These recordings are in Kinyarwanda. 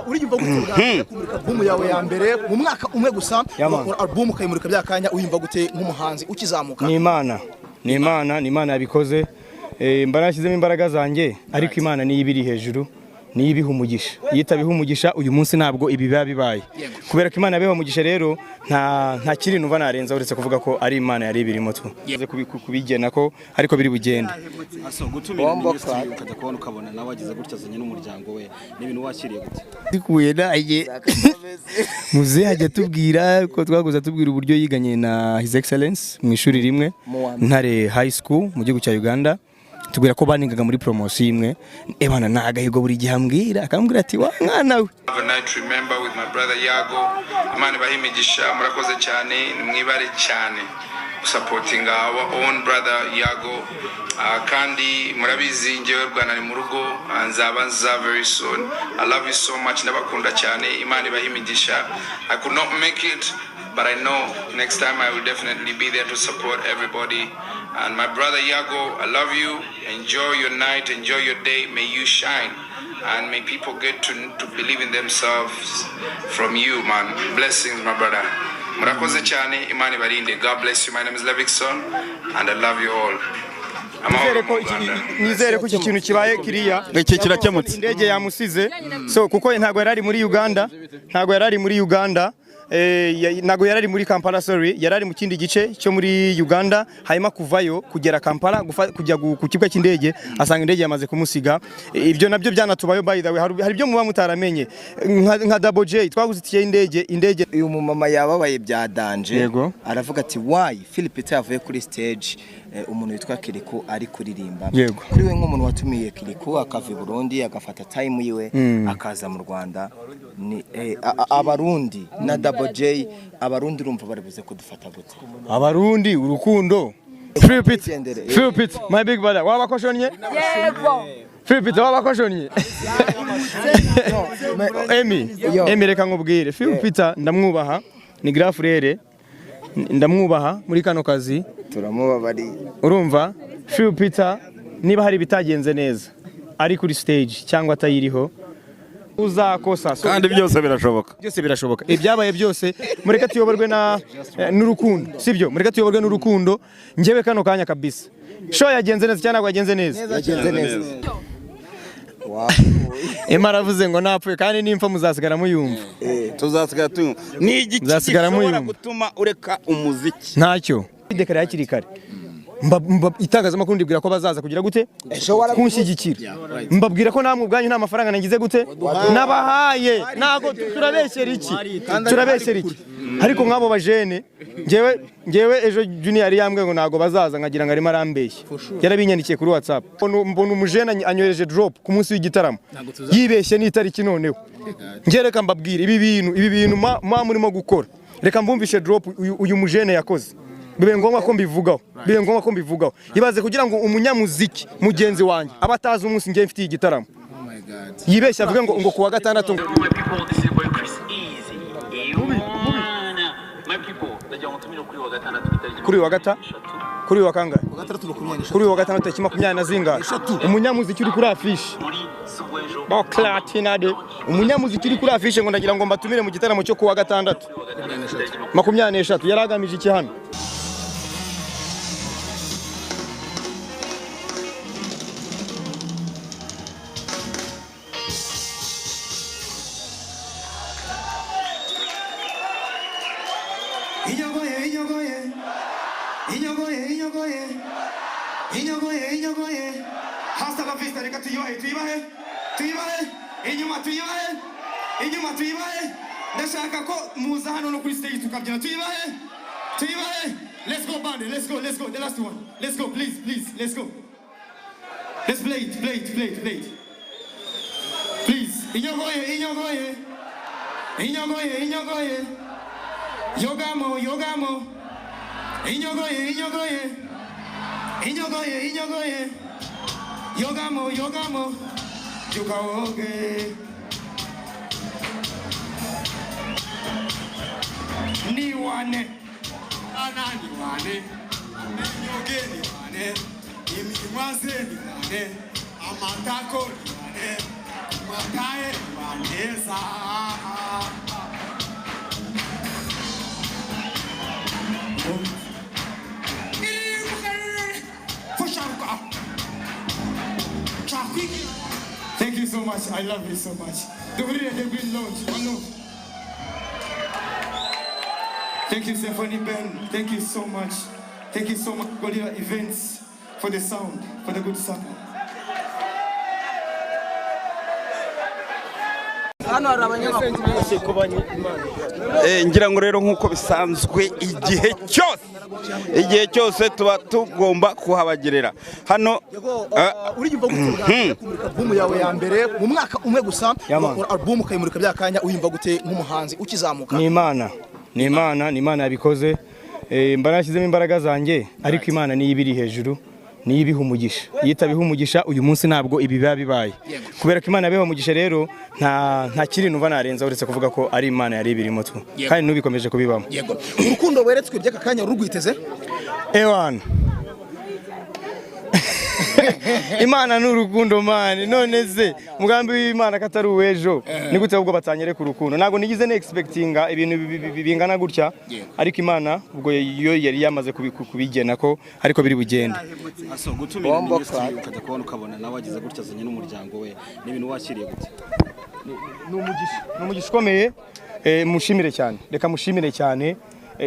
uriyumva gute kumurika album yawe ya mbere mu mwaka umwe gusa album ukayimurika byakanya uyumva gute nk'umuhanzi ukizamuka? Ni Imana yabikoze. Mbarashyizemo imbaraga zanjye ariko Imana niyo ibiri hejuru niyo ibiha umugisha. Iyo itabiha umugisha uyu munsi ntabwo ibi biba bibaye. Kubera ko Imana yabiha umugisha rero nta kiri numva narenza uretse kuvuga ko ari Imana yari ibirimo tu. Kubigena ko ariko biri bugenda. Gutumira minisitiri ukajya kubona ukabona nawe wagize gutya azanye n'umuryango we n'ibintu wakiriye gute? Dikuye naye muze ajya tubwira ko twaguza tubwira uburyo yiganye na His Excellence mu ishuri rimwe Ntare High School mu gihugu cya Uganda. Tubwira ko baningaga muri promotion imwe ebana nagahigo buri gihe ambwira akambwira ati wa mwana we. Have a night to remember with my brother Yago. Imana bahimigisha murakoze cyane mwibare cyane supporting our own brother Yago. Kandi murabizi ngewe Rwanda ni mu rugo nzaba very soon. I love you so much ndabakunda cyane Imana bahimigisha. I could not make it but I know next time I will definitely be there to support everybody. And my brother Yago, I love you. Enjoy your night, enjoy your day. May you shine. And may people get to believe in themselves from you, man. Blessings, my brother. Murakoze cyane, Imana barinde. God bless you. My name is Levikson, and I love you all. Nizere ko iki kintu kibaye kiriya iki kirakemutse. Indege yamusize. So kuko ntago yarari muri Uganda. Nago yarari muri Kampala, yarari mu kindi gice cyo muri Uganda, hayima kuvayo kugera Kampala kujya ku kibuga cy'indege asanga indege yamaze kumusiga. Ibyo nabyo byanatubayo by the way, hari ibyo muba mutaramenye nka Double J twaguze itiye indege. Uyu mumama yababaye bya danje. Yego. Aravuga ati why Phill yavuye kuri stage umuntu witwa Kiriko ari kuririmba. Yego. Kuri we nk'umuntu watumiye Kiriko akava i Burundi agafata time yiwe akaza mu Rwanda ni abarundi na Double J abarundi urumva baribuze kudufata gute? Abarundi urukundo. Phill, my big brother. Wabakoshonye? Yego. Phill wabakoshonye. Emi reka nkubwire. Phill ndamwubaha ni grand frère. Ndamwubaha muri kano kazi. Turamubabari. Urumva? Phill niba hari bitagenze neza ari kuri stage cyangwa atayiriho uzakosa kandi byose birashoboka ibyabaye byose mureka tuyoborwe n'urukundo sibyo mureka tuyoborwe n'urukundo njyewe kano kanya kabisa show yagenze neza cyane yagenze neza Imaravuze ngo napfuye kandi nimfa muzasigara muyumva tuzasigara tuyumva ni igiki gishobora gutuma ureka umuziki ntacyo idekara yakiri kare itangazamakuru ndibwira ko bazaza kugira gute kunshyigikira mbabwira ko namwe ubwanyu nta mafaranga nagize gute nabahaye nago turabeshyera iki ariko nk'abo bajene ngewe ejo junior yambwe ngo nago bazaza nkagira ngo arimo arambeshye yarabinyandikiye kuri WhatsApp mbona umujene anyohereje drop ku munsi w'igitaramo yibeshye n'itariki noneho ngereka mbabwira ibi bintu murimo gukora reka mbumvishe drop uyu mujene yakoze bibe ngombwa ko mbivugaho ibaze kugira ngo umunyamuziki mugenzi wanjye abatazi umunsi ngiye mfitiye igitaramo yibeshya avuga ngo kuwa gatandatu kuri wa kangahe kuri wa gatandatu cy'Makumyabiri na zingahe umunyamuziki uri kuri affiche Platinade umunyamuziki uri kuri affiche ngo ndagira ngo mbatumire mu gitaramo cyo kuwa gatandatu 23 yaragamije iki hano Inyogoye hasta la vista reka tuyibahe inyuma tuyibahe ndashaka ko muza hano no kuri stage tukabyina tuyibahe let's go band let's go the last one let's go please let's go let's play it please inyogoye yogamo inyogoye yogamo yukaoge niwane Nyogeni wane, imimwaze ni wane, amatako ni wane, wakae waneza. Thank you so much. I love you so much. The video they've been launched. One love. Thank you, Symphony Band. Thank you so much. Thank you so much, Gorilla Events, for the sound, for the good support. ngira ngo rero nk'uko bisanzwe igihe cyose tuba tugomba kuhabagerera hano uriyumva gute album yawe ya mbere mu mwaka umwe gusa album ukayimurika byakanya uyumva gute nk'umuhanzi ukizamuka? Ni Imana yabikoze, mbarashyizemo imbaraga zanjye, ariko Imana niyo ibiri hejuru, niyo ibiha umugisha. Iyo itabiha umugisha uyu munsi ntabwo ibi biba bibaye, kubera ko Imana yabiha umugisha. Rero nta kiri numva narenza uretse kuvuga ko ari Imana yari ibirimo tu, kandi n'ubikomeje kubibamo. Urukundo weretswe by'aka kanya rugwiteze ewana Imana n'urukundo mani, none ze mugambi w'Imana katari uwejo ni gute ahubwo batanyere ku rukundo? Ntabwo nigize ne expectinga ibintu bingana gutya, ariko Imana ubwo yo yari yamaze kubigena ko ariko biri bugende. Aso gutumira minisitiri ukajya kubona ukabona nawe wagize gutya azanye n'umuryango we, ni ibintu wakiriye gute? N'umugisha ukomeye, mushimire cyane, reka mushimire cyane.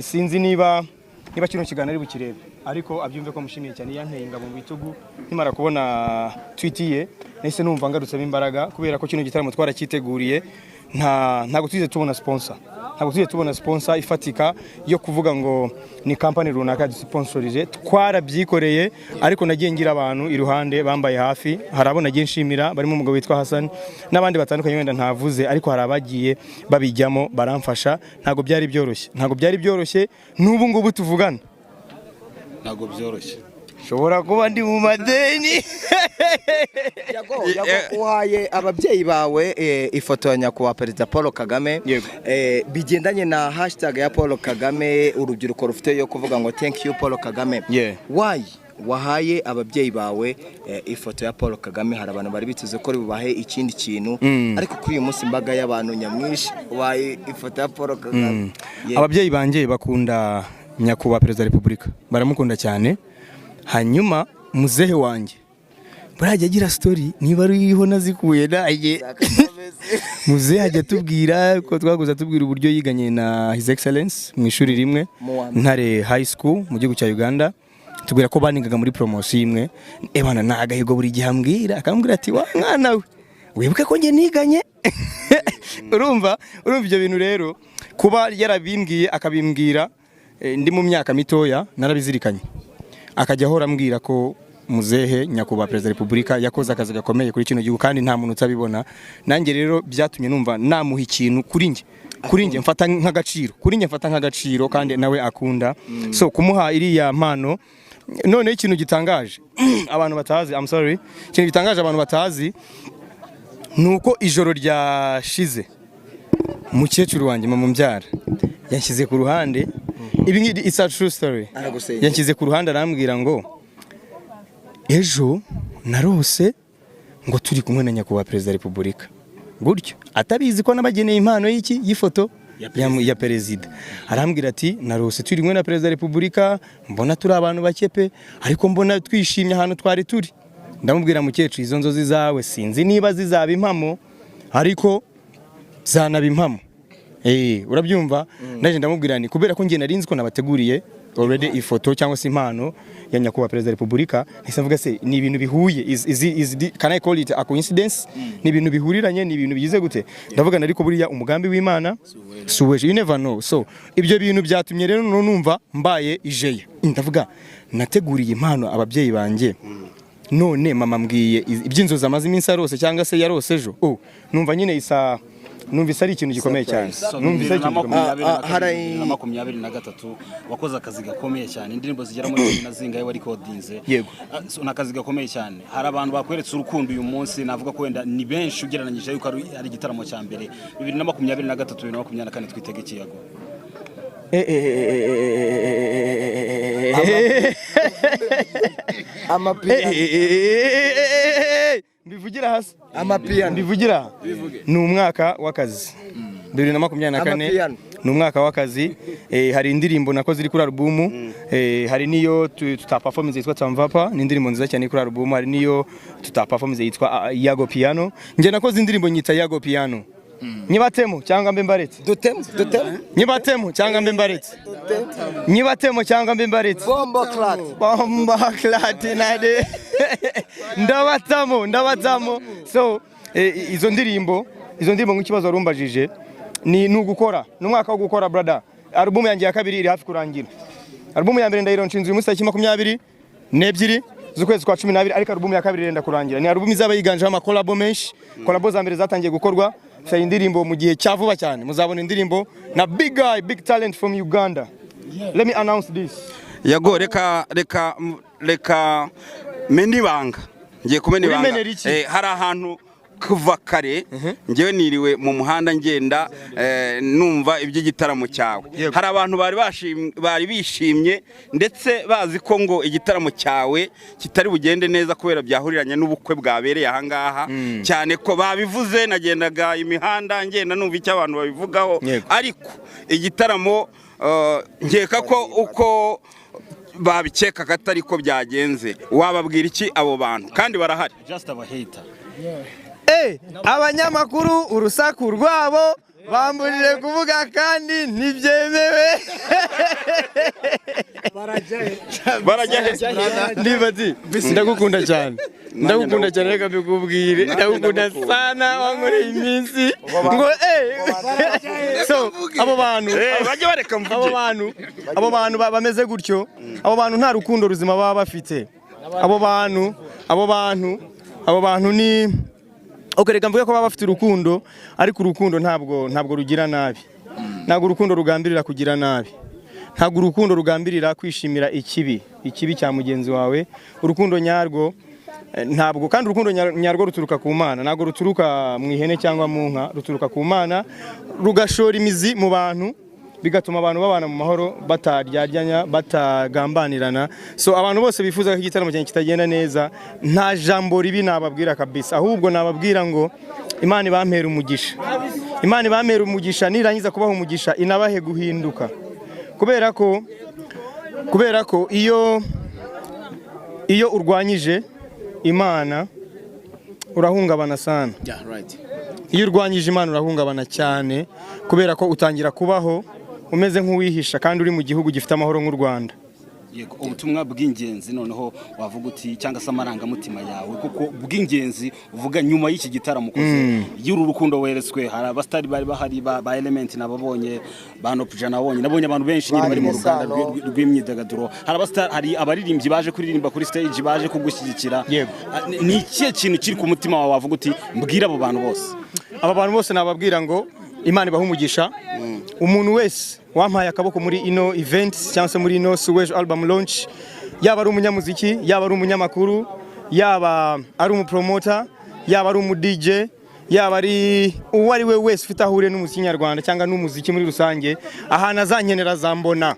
Sinzi niba kino kiganiro ari bukirebe, ariko abyumve ko mushimiye cyane. Yanteye ingabo mu bitugu nkimara kubona tweet ye, nahise numva ngarutsemo imbaraga, kubera ko kino gitaramo twarakiteguriye. Ntabwo tugize tubona sponsor ifatika yo kuvuga ngo ni company runaka dusponsorije. Twarabyikoreye, ariko nagiye ngira abantu iruhande bambaye hafi. Harabona nagiye nshimira, barimo umugabo witwa Hassan n'abandi batandukanye wenda ntavuze, ariko harabagiye babijyamo baramfasha. Ntabwo byari byoroshye n'ubu ngubu tuvugana Ntabwo byoroshye. Shobora kuba ndi mu madeni. Yago uhaye ababyeyi bawe ifoto ya nyakubahwa Perezida Paul Kagame, bigendanye na hashtag ya Paul Kagame, urubyiruko rufite yo kuvuga ngo thank you Paul Kagame. Why wahaye ababyeyi bawe ifoto ya Paul Kagame? Hari abantu bari bituze ko bubahe ikindi kintu, ariko kuri uyu munsi imbaga y'abantu nyamwinshi wahaye ifoto ya Paul Kagame. Ababyeyi banjye bakunda nyakubahwa Perezida wa Repubulika, baramukunda cyane. Hanyuma muzehe wanjye burajya agira story niba ariho nazikuye naye muzehe ajya tubwira ko twaguza tubwira uburyo yiganye na His Excellence mu ishuri rimwe Ntare High School mu gihugu cya Uganda. Tubwira ko baningaga muri promotion imwe. Ebana nagahigo buri gihe ambwira, akambwira ati wa mwana we wibuke ko nge niganye. urumva ibyo bintu rero kuba yarabimbwiye akabimbwira ndi mu myaka mitoya narabizirikanye. Akajya ahora ambwira ko muzehe nyakubahwa Perezida wa Repubulika yakoze akazi gakomeye kuri kino gihugu, kandi nta muntu utabibona. Nanjye rero byatumye numva namuha ikintu kuri nge mfata nk'agaciro, kandi nawe akunda. So kumuha iriya mpano, none ikintu gitangaje abantu batazi, ikintu gitangaje abantu batazi nuko ijoro ryashize mukecuru wanjye mama mbyara yanshyize ku ruhande. Ibi ngidi it's a true story. Yanshyize ku ruhande arambwira ngo ejo narose ngo turi kumwe na nyakubahwa Perezida wa Repubulika, gutyo atabizi ko nabageneye impano y'ifoto ya Perezida. Arambwira ati narose turi kumwe na Perezida wa Repubulika, mbona turi abantu bakepe, ariko mbona twishimye ahantu twari turi. Ndamubwira mukecuru, izo nzozi zawe sinzi niba zizaba impamo, ariko zanaba impamo. Urabyumva? Naje ndamubwira ni kubera ko ngiye narinzi ko nabateguriye already ifoto cyangwa se impano ya nyakubahwa Perezida wa Repubulika. Nahise mvuga se ni ibintu bihuye, can I call it a coincidence? Ni ibintu bihuriranye, ni ibintu bigize gute? Ndavuga ariko buriya umugambi w'Imana suweje, you never know. So ibyo bintu byatumye rero numva mbaye ijeye. Ndavuga nateguriye impano ababyeyi banjye, none mama mbwiye iby'inzozi amaze iminsi arose cyangwa se yarose ejo. Numva nyine numvise ari ikintu gikomeye cyane. Numvise ari ikintu gikomeye. 2023 wakoze akazi gakomeye cyane, indirimbo zigera muri 10 nazingaye wari codinze. Yego. Nakazi gakomeye cyane. Hari abantu bakweretse urukundo uyu munsi, navuga ko wenda ni benshi ugereranyije yuko ari igitaramo cya mbere 2023 2024 twitege iki Yago? mbivugira hasi amapiyano mbivugira ni umwaka w'akazi 2024 ni umwaka w'akazi hari indirimbo nakoze iri kuri album hari niyo tutaperformance yitwa Tamvapa ni indirimbo nziza cyane kuri album hari niyo tutaperformance yitwa Yago piano nje nakoze indirimbo nyita Yago piano nyibatemo cyangwa mbe mbaretse dutemo nyibatemo cyangwa mbe mbaretse nyibatemo cyangwa mbe mbaretse bomba clat nade ndabatamo so izo ndirimbo nk'ikibazo warumbajije ni ugukora n'umwaka wo gukora brother album yanjye ya kabiri iri hafi kurangira album ya mbere ndayironcinze uyu munsi 22 z'ukwezi kwa 12 ariko album ya kabiri irenda kurangira ni album izaba yiganjeho ama collabo menshi collabo za mbere zatangiye gukorwa sai indirimbo mu gihe cyavuba cyane muzabona indirimbo na big guy big talent from Uganda let me announce this Yago reka menibanga ngiye kumenibanga hari ahantu kuva kare ngewe niriwe mu muhanda ngenda numva iby'igitaramo cyawe hari abantu bari bishimye ndetse bazi ko ngo igitaramo cyawe kitari bugende neza kubera byahuriranye n'ubukwe bwabereye aha ngaha cyane ko babivuze nagendaga imihanda ngenda numva icyo abantu babivugaho ariko igitaramo nkeka ko uko babikeka katari ko byagenze wababwira iki abo bantu kandi barahari just aba hater abanyamakuru urusaku rwabo bamburire kuvuga kandi ntibyemewe barajya ndibati ndagukunda cyane reka bikubwire ndagukunda sana wankoreye iminsi ngo so abo bantu bajya bareka mvuge abo bantu bameze gutyo abo bantu nta rukundo ruzima baba bafite abo bantu ni okereka mvuge ko baba bafite urukundo ariko urukundo ntabwo rugira nabi ntabwo urukundo rugambirira kugira nabi ntabwo urukundo rugambirira kwishimira ikibi cya mugenzi wawe urukundo nyarwo ntabwo kandi urukundo nyarwo ruturuka ku Mana ntabwo ruturuka mu ihene cyangwa mu nka ruturuka ku Mana rugashora imizi mu bantu bigatuma abantu babana mu mahoro bataryarya batagambanirana so abantu bose bifuza ko igitaramo cyane kitagenda neza nta jambo ribi nababwira kabisa ahubwo nababwira ngo Imana ibamera umugisha nirangiza kubaha umugisha inabahe guhinduka kubera ko iyo urwanyije Imana urahungabana sana iyo urwanyije Imana urahungabana cyane kubera ko utangira kubaho umeze nk'uwihisha kandi uri mu gihugu gifite amahoro nk'u Rwanda yego ubutumwa bw'ingenzi noneho wavuga uti cyangwa se amarangamutima yawe kuko bw'ingenzi uvuga nyuma y'iki gitaramo koze y'uru rukundo weretswe hari abastari bari bahari ba element nababonye ba Nopja nabonye abantu benshi nyine bari mu ruganda rw'imyidagaduro hari abaririmbyi baje kuririmba kuri stage baje kugushyigikira ni ikihe kintu kiri ku mutima wawe wavuga uti mbwira abo bantu bose nababwira ngo Imana ibahumugisha umuntu wese wampaye akaboko muri ino events cyangwa se muri ino Suwejo album launch yaba ari umunyamuziki yaba ari umunyamakuru yaba ari umupromoter yaba ari DJ yaba ari uwari we wese ufite ahure n'umuziki nyarwanda cyangwa n'umuziki muri rusange ahana azankenera azambona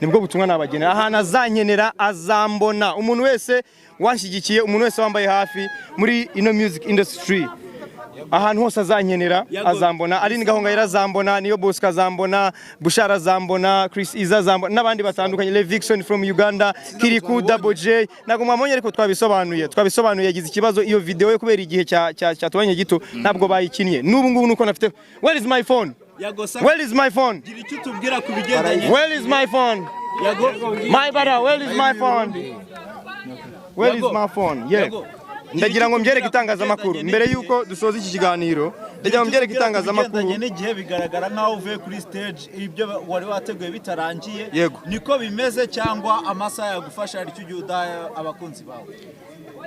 nibwo butumwa nabagenera ahana azankenera azambona umuntu wese wanshyigikiye umuntu wese wambaye hafi muri ino music industry ahantu hose azankenera azambona ari Gahongayira azambona niyo Bosco azambona Bushara azambona Chris Iza azambona n'abandi batandukanye Levixon from Uganda Kiriku Double J nago mwamonye ariko twabisobanuye yagize ikibazo iyo video yo kubera igihe cyatubanye gito ntabwo bayikinnye n'ubu ngubu nuko nafite where is my phone where is my phone gira icyo tubwira ku bigendanye where is my phone Yago my brother where is my phone where is my phone yeah ndagira ngo mbyereke itangazamakuru mbere yuko dusoza iki kiganiro ndagira ngo mbyereke itangazamakuru n'igihe bigaragara nkaho uvuye kuri stage ibyo wari wateguye bitarangiye niko bimeze cyangwa amasaha yagufasha ari cyo gihe udaha abakunzi bawe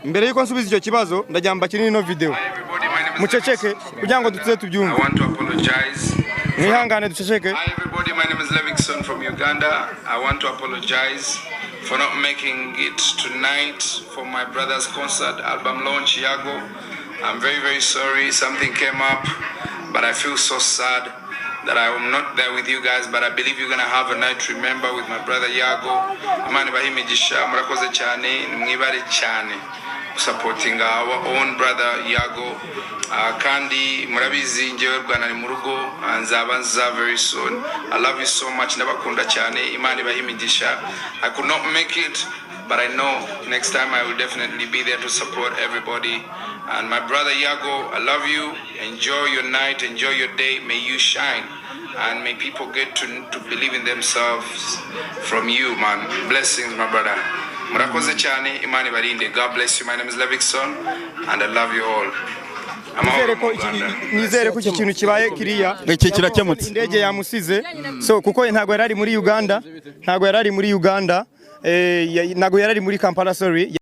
mbere yuko nsubiza icyo kibazo ndagira mbakire ino video muceceke kugira ngo dutuze tubyumve mwihangane duceceke Hi everybody, my name is Levixon from Uganda. I want to apologize for not making it tonight for my brother's concert album launch Yago. I'm very, very sorry. Something came up, but I feel so sad that I am not there with you guys, but I believe you're going to have a night to remember with my brother Yago. Imana ibahimigisha murakoze cyane mwibare cyane supporting our own brother Yago. Kandi murabizi njewe Rwanda ni mu rugo nzaba very soon. I love you so much, ndabakunda cyane, Imana ibahimigisha. I could not make it, but I know next time I will definitely be there to support everybody. And my brother Yago, I love you. Enjoy your night, enjoy your day. May you shine, and may people get to believe in themselves from you, man. Blessings, my brother. Murakoze cyane, Imana ibarinde. God bless you. My name is Levikson, and I love you all. Nizere ko iki kintu kibaye kiriya iki kirakemutse indege yamusize so kuko ntago yarari muri Uganda ntago yarari muri Kampala sorry